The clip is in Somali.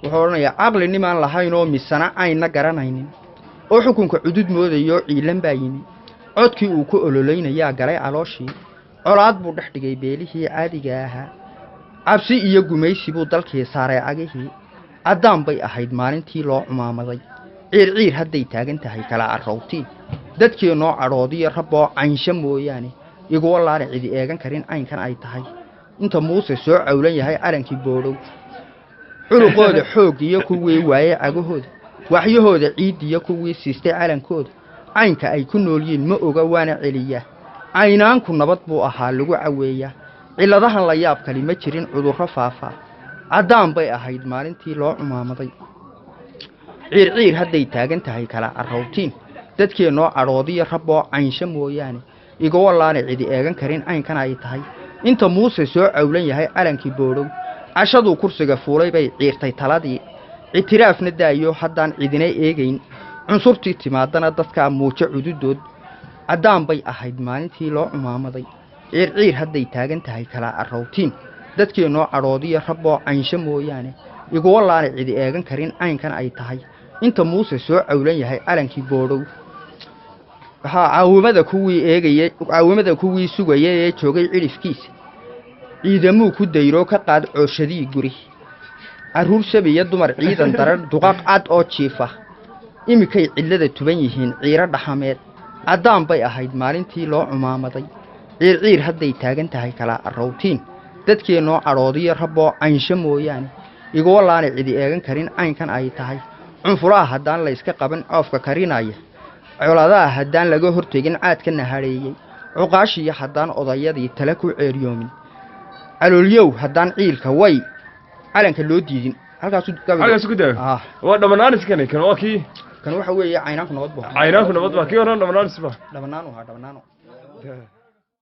وحورنا عقل نمان لهاينو مسنا عين نجرانين oo xukunka cudud moodayo ciilan baayini codkii uu ku ololeynaya galay calooshi colaad buu dhaxdigay beelihii caadiga ahaa cabsi iyo gumaysi buu dalkii saaray cagihii adaan bay ahayd maalintii loo cumaamaday ciir hadday taagan tahay kala arrawtiin dadkii noo caroodiyo rabbo caansha mooyaane igu walaal cidi eegan karin caynkan ay tahay inta muuse soo cawlan yahay arankii boodhow xuluqooda xoog iyo kuwii waaye agahooda waxyahooda ciid iyo kuwii siistay calankooda caynka ay ku noolyiin ma oga waana celiya caynaanku nabad buu ahaa lagu caweeya ciladahan la yaab kali ma jirin cudurro faafa adaan bay ahayd maalintii loo cumaamaday ciir hadday taagan tahay kala arrawtiin dadkii noo caroodiyo rabbo caansha mooyaane igu walaal cidi eegan karin caynkan ay tahay inta muuse soo cawlan yahay calankii boodhow cashadu kursiga fuulay bay ciirtay taladii itiraafna daayo haddaan cidina eegayn cunsurtii timaadana dadka muujo cududood adaan bay ahayd maalintii loo cumaamaday ciir hadday taagan tahay kala arrawtiin dadkii noo caroodiyo rabbo caansha mooyaane igu walaal cidi eegan karin caynkan ay tahay inta muuse soo cawlan yahay calankii boodhow caawimada kuwii sugayay ee joogay cilifkiisa ciidamuu ku dayro ka qaad cooshadii guri aruur shabiya dumar ciidan daran duqaq cad oo jiifa imikay cilada tuban yihiin ciira dhaxameed adaan bay ahayd maalintii loo cumaamaday ciir hadday taagan tahay kala arrawtiin dadkii noo caroodiyo rabbo caansha mooyaane igu walaal cidi eegan karin caynkan ay tahay cunfuraha haddaan la iska qaban coofka karinaya colaadaha haddaan laga hortegin caadka nahareeyay cuqaashiya haddaan odayadii tala ku ceeriyoomin caloolyow haddaan ciilka way calanka loo diidin halkaas ku daa waa dhamanaanis kan waa kii kan waxa weeye caynaanku nabad baa kii horan dhamanaanis baa dhamanaanu